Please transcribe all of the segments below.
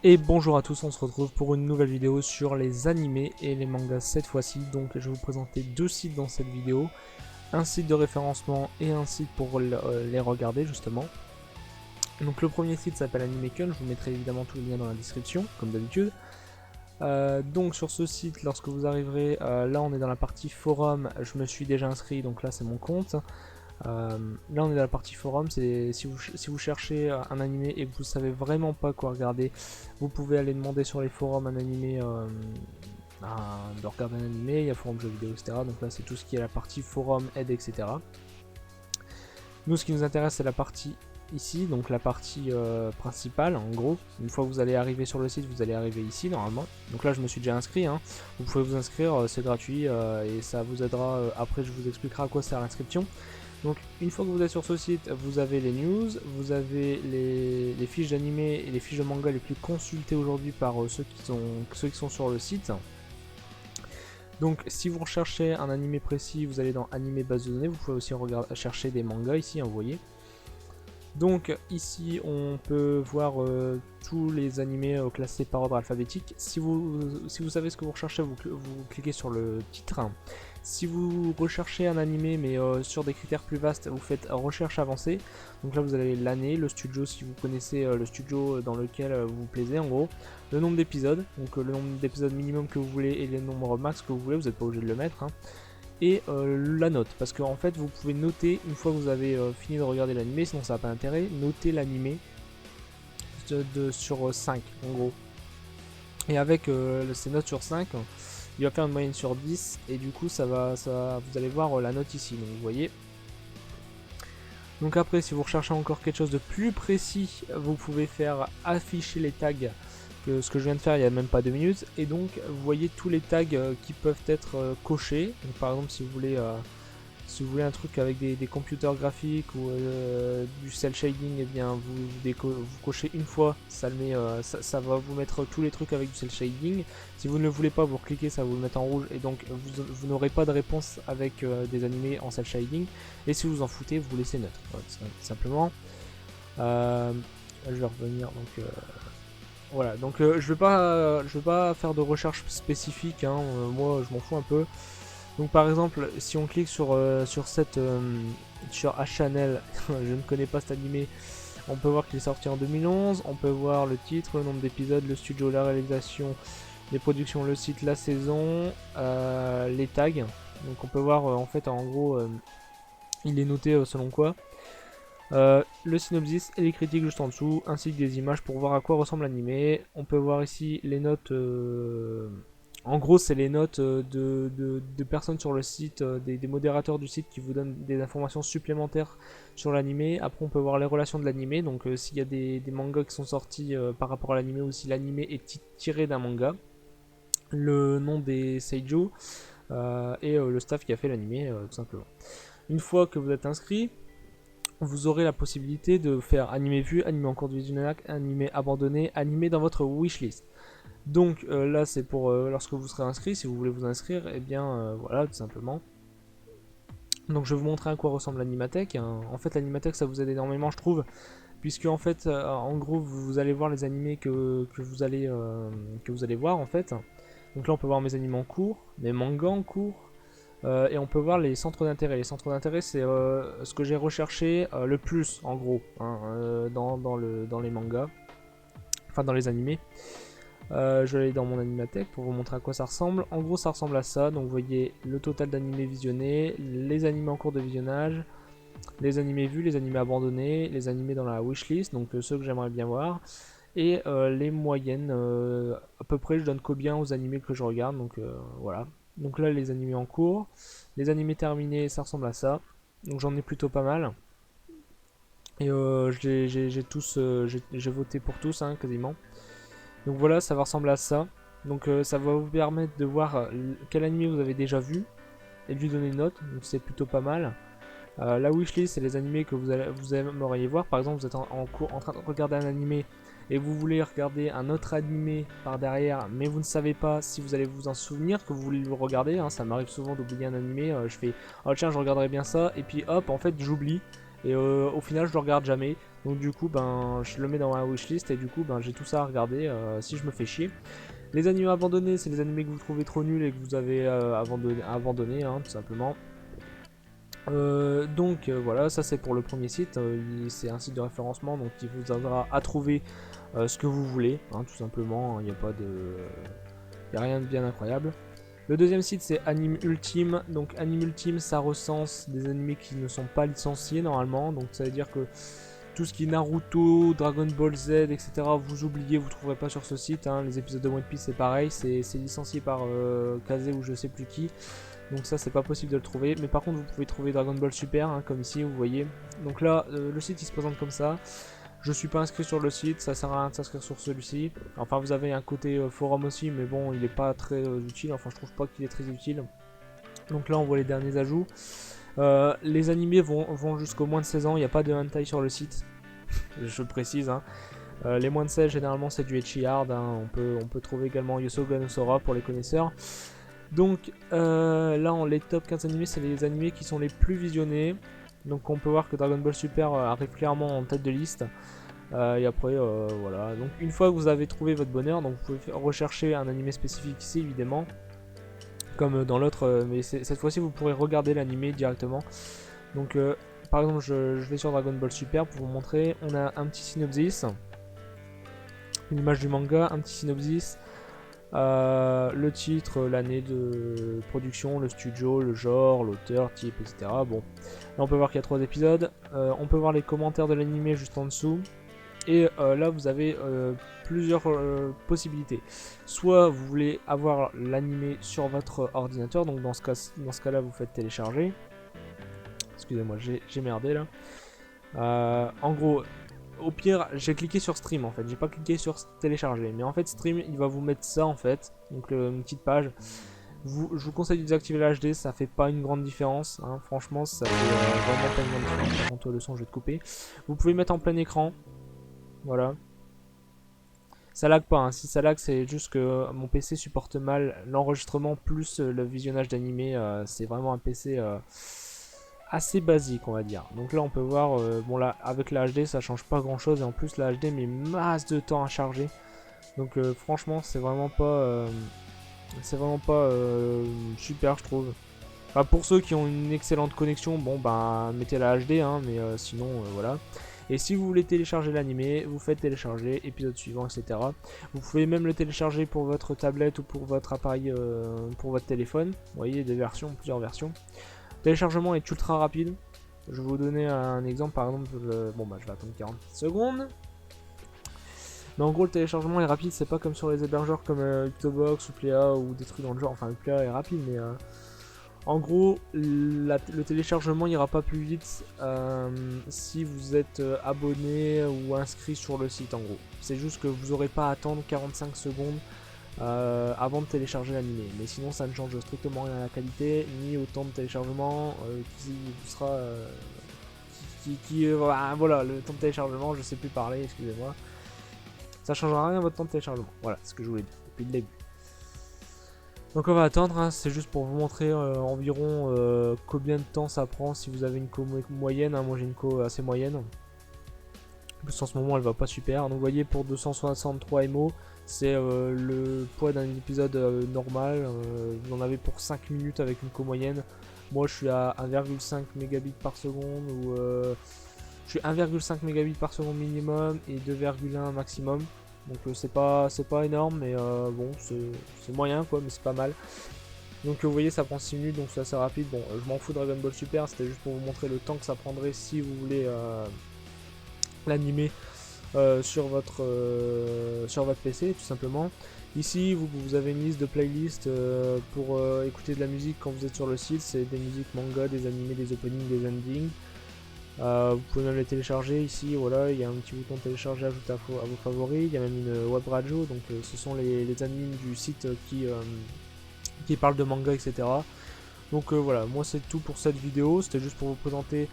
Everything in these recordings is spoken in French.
Et bonjour à tous, on se retrouve pour une nouvelle vidéo sur les animés et les mangas cette fois-ci. Donc je vais vous présenter deux sites dans cette vidéo, un site de référencement et un site pour les regarder justement. Donc le premier site s'appelle Animecon, je vous mettrai évidemment tous les liens dans la description comme d'habitude. Donc sur ce site, lorsque vous arriverez, là on est dans la partie forum, je me suis déjà inscrit, donc là c'est mon compte. Là on est dans la partie forum, c'est si vous cherchez un animé et que vous savez vraiment pas quoi regarder, vous pouvez aller demander sur les forums un animé, de regarder un animé, il y a forum jeux vidéo, etc. Donc là c'est tout ce qui est la partie forum, aide, etc. Nous ce qui nous intéresse c'est la partie ici, donc la partie principale en gros. Une fois que vous allez arriver sur le site, vous allez arriver ici normalement. Donc là je me suis déjà inscrit, hein. Vous pouvez vous inscrire, c'est gratuit et ça vous aidera, après je vous expliquerai à quoi sert l'inscription. Donc une fois que vous êtes sur ce site, vous avez les news, vous avez les fiches d'animé et les fiches de manga les plus consultées aujourd'hui par ceux qui sont sur le site. Donc si vous recherchez un animé précis, vous allez dans animé base de données, vous pouvez aussi chercher des mangas ici, hein, vous voyez. Donc ici on peut voir tous les animés classés par ordre alphabétique. Si vous savez ce que vous recherchez, vous cliquez sur le titre. Si vous recherchez un animé mais sur des critères plus vastes, vous faites recherche avancée. Donc là vous avez l'année, le studio si vous connaissez le studio dans lequel vous vous plaisez en gros, le nombre d'épisodes, donc le nombre d'épisodes minimum que vous voulez et le nombre max que vous voulez, vous n'êtes pas obligé de le mettre, hein. Et la note, parce qu'en fait vous pouvez noter une fois que vous avez fini de regarder l'animé, sinon ça n'a pas d'intérêt, noter l'animé sur 5 en gros. Et avec ces notes sur 5, il va faire une moyenne sur 10 et du coup vous allez voir la note ici, donc vous voyez. Donc après si vous recherchez encore quelque chose de plus précis, vous pouvez faire afficher les tags, ce que je viens de faire il n'y a même pas 2 minutes, et donc vous voyez tous les tags qui peuvent être cochés. Donc par exemple si vous voulez un truc avec des computers graphiques ou du cel shading, et eh bien vous cochez une fois, ça va vous mettre tous les trucs avec du cel shading. Si vous ne le voulez pas, vous cliquez, ça va vous le mettre en rouge et donc vous n'aurez pas de réponse avec des animés en cel shading. Et si vous en foutez, vous laissez neutre, voilà, simplement. Je vais revenir donc. Voilà, donc je vais pas faire de recherche spécifique, hein, moi je m'en fous un peu. Donc par exemple, si on clique sur H-Channel, je ne connais pas cet animé, on peut voir qu'il est sorti en 2011, on peut voir le titre, le nombre d'épisodes, le studio, la réalisation, les productions, le site, la saison, les tags. Donc on peut voir en fait en gros il est noté selon quoi. Le synopsis et les critiques juste en dessous, ainsi que des images pour voir à quoi ressemble l'animé. On peut voir ici les notes, en gros c'est les notes de personnes sur le site, des modérateurs du site qui vous donnent des informations supplémentaires sur l'animé. Après on peut voir les relations de l'animé, donc s'il y a des mangas qui sont sortis par rapport à l'animé ou si l'animé est tiré d'un manga. Le nom des seiyuu et le staff qui a fait l'animé tout simplement. Une fois que vous êtes inscrit, vous aurez la possibilité de faire animé vu, animé en cours de visionnage, animé abandonné, animé dans votre wishlist. Donc là c'est pour lorsque vous serez inscrit, si vous voulez vous inscrire, et eh bien voilà tout simplement. Donc je vais vous montrer à quoi ressemble l'animathèque, hein. En fait l'animathèque ça vous aide énormément je trouve, puisque en fait en gros vous allez voir les animés que vous allez voir en fait. Donc là on peut voir mes animés en cours, mes mangas en cours, et on peut voir les centres d'intérêt. Les centres d'intérêt, c'est ce que j'ai recherché le plus, en gros, hein, dans les mangas, enfin dans les animés. Je vais aller dans mon animathèque pour vous montrer à quoi ça ressemble. En gros, ça ressemble à ça. Donc, vous voyez le total d'animés visionnés, les animés en cours de visionnage, les animés vus, les animés abandonnés, les animés dans la wishlist, donc ceux que j'aimerais bien voir, et les moyennes. À peu près, je donne combien aux animés que je regarde. Donc, voilà. Donc là les animés en cours, les animés terminés ça ressemble à ça, donc j'en ai plutôt pas mal. Et j'ai voté pour tous hein, quasiment. Donc voilà ça va ressembler à ça. Donc ça va vous permettre de voir quel animé vous avez déjà vu et de lui donner une note, donc c'est plutôt pas mal. La wishlist c'est les animés que vous aimeriez voir. Par exemple vous êtes en train de regarder un animé et vous voulez regarder un autre animé par derrière, mais vous ne savez pas si vous allez vous en souvenir que vous voulez le regarder, hein. Ça m'arrive souvent d'oublier un animé, je fais oh tiens je regarderai bien ça, et puis hop en fait j'oublie, et au final je le regarde jamais. Donc du coup ben je le mets dans ma wishlist et du coup ben j'ai tout ça à regarder si je me fais chier. Les animés abandonnés, c'est les animés que vous trouvez trop nuls et que vous avez abandonné hein, tout simplement. Voilà, ça c'est pour le premier site, c'est un site de référencement donc il vous aidera à trouver ce que vous voulez, hein, tout simplement, il n'y a pas de... Il n'y a rien de bien incroyable. Le deuxième site c'est Anime Ultime, donc Anime Ultime ça recense des animés qui ne sont pas licenciés normalement, donc ça veut dire que tout ce qui est Naruto, Dragon Ball Z, etc. vous oubliez, vous trouverez pas sur ce site, hein. Les épisodes de One Piece c'est pareil, c'est licencié par Kazé ou je sais plus qui. Donc ça c'est pas possible de le trouver, mais par contre vous pouvez trouver Dragon Ball Super, hein, comme ici vous voyez. Donc là le site il se présente comme ça. Je suis pas inscrit sur le site, ça sert à rien de s'inscrire sur celui-ci. Enfin vous avez un côté forum aussi, mais bon il est pas très utile, enfin je trouve pas qu'il est très utile. Donc là on voit les derniers ajouts. Les animés vont jusqu'au moins de 16 ans, il n'y a pas de hentai sur le site, je précise. Hein. Les moins de 16 généralement c'est du ecchi hard, hein. On peut trouver également Yosoga no Sora pour les connaisseurs. Donc là les top 15 animés c'est les animés qui sont les plus visionnés. Donc on peut voir que Dragon Ball Super arrive clairement en tête de liste. Et après voilà, donc une fois que vous avez trouvé votre bonheur, donc vous pouvez rechercher un animé spécifique ici évidemment. Comme dans l'autre, mais cette fois-ci vous pourrez regarder l'animé directement. Donc par exemple je vais sur Dragon Ball Super pour vous montrer. On a un petit synopsis, une image du manga, un petit synopsis. Le titre, l'année de production, le studio, le genre, l'auteur, type, etc. Bon, là on peut voir qu'il y a 3 épisodes. On peut voir les commentaires de l'animé juste en dessous. Et là vous avez plusieurs possibilités. Soit vous voulez avoir l'animé sur votre ordinateur, donc dans ce cas là vous faites télécharger. Excusez-moi, j'ai merdé là. En gros, au pire, j'ai cliqué sur stream en fait, j'ai pas cliqué sur télécharger, mais en fait stream il va vous mettre ça en fait, donc une petite page. Je vous conseille de désactiver la HD, ça fait pas une grande différence, hein. Franchement ça fait vraiment pas une grande différence. Par contre le son je vais te couper. Vous pouvez mettre en plein écran, voilà. Ça lag pas, hein. Si ça lag c'est juste que mon PC supporte mal l'enregistrement plus le visionnage d'animé, c'est vraiment un PC... assez basique on va dire. Donc là on peut voir, bon là avec la HD ça change pas grand chose et en plus la HD met masse de temps à charger. Donc franchement c'est vraiment pas super je trouve. Enfin, pour ceux qui ont une excellente connexion, bon bah mettez la HD hein, mais sinon voilà. Et si vous voulez télécharger l'animé, vous faites télécharger, épisode suivant, etc. Vous pouvez même le télécharger pour votre tablette ou pour votre appareil, pour votre téléphone. Vous voyez des versions, plusieurs versions. Le téléchargement est ultra rapide. Je vais vous donner un exemple par exemple. Bon bah je vais attendre 40 secondes. Mais en gros le téléchargement est rapide, c'est pas comme sur les hébergeurs comme Octobox ou Playa ou des trucs dans le genre. Enfin le Playa est rapide mais en gros le téléchargement ira pas plus vite si vous êtes abonné ou inscrit sur le site en gros. C'est juste que vous aurez pas à attendre 45 secondes avant de télécharger l'animé, mais sinon ça ne change strictement rien à la qualité ni au temps de téléchargement qui sera voilà le temps de téléchargement, je sais plus parler, excusez-moi, ça changera rien à votre temps de téléchargement, voilà ce que je voulais dire depuis le début. Donc on va attendre, hein. C'est juste pour vous montrer environ combien de temps ça prend si vous avez une co moyenne, hein. Moi j'ai une co assez moyenne. En plus en ce moment elle va pas super. Donc vous voyez pour 263 MO, c'est le poids d'un épisode normal. Vous en avez pour 5 minutes avec une co moyenne. Moi je suis à 1,5 mégabits par seconde ou je suis 1,5 mégabits par seconde minimum et 2,1 maximum. Donc c'est pas énorme mais bon c'est moyen quoi, mais c'est pas mal. Donc vous voyez ça prend 6 minutes donc c'est assez rapide. Bon je m'en fous de Dragon Ball Super, c'était juste pour vous montrer le temps que ça prendrait si vous voulez l'animer sur votre PC tout simplement. Ici vous avez une liste de playlists pour écouter de la musique quand vous êtes sur le site. C'est des musiques manga, des animés, des openings, des endings. Vous pouvez même les télécharger ici, voilà, il y a un petit bouton de télécharger, ajouter à vos favoris, il y a même une web radio, donc ce sont les admins du site qui parlent de manga, etc. Donc voilà, moi c'est tout pour cette vidéo, c'était juste pour vous présenter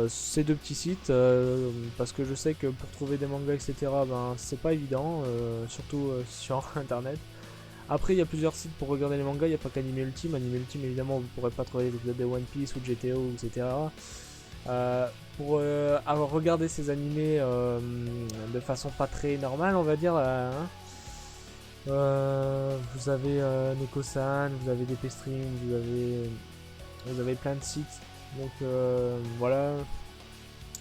ces deux petits sites, parce que je sais que pour trouver des mangas, etc., ben, c'est pas évident, surtout sur internet. Après il y a plusieurs sites pour regarder les mangas, il n'y a pas qu'Anime Ultime. Anime Ultime évidemment vous pourrez pas trouver les épisodes de One Piece ou de GTO, etc. Pour avoir regardé ces animés de façon pas très normale, on va dire. Hein. Vous avez Neko-san, vous avez DP-Stream, vous avez plein de sites. Donc voilà.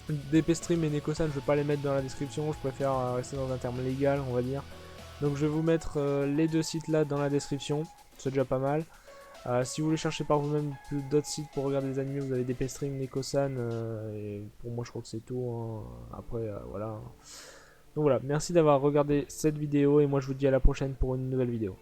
DP-Stream et Neko-san, je vais pas les mettre dans la description, je préfère rester dans un terme légal, on va dire. Donc je vais vous mettre les deux sites là dans la description, c'est déjà pas mal. Si vous voulez chercher par vous-même d'autres sites pour regarder les animés, vous avez DP-Stream, Neko-san, et pour moi je crois que c'est tout. Hein. Après, voilà. Donc voilà, merci d'avoir regardé cette vidéo et moi je vous dis à la prochaine pour une nouvelle vidéo.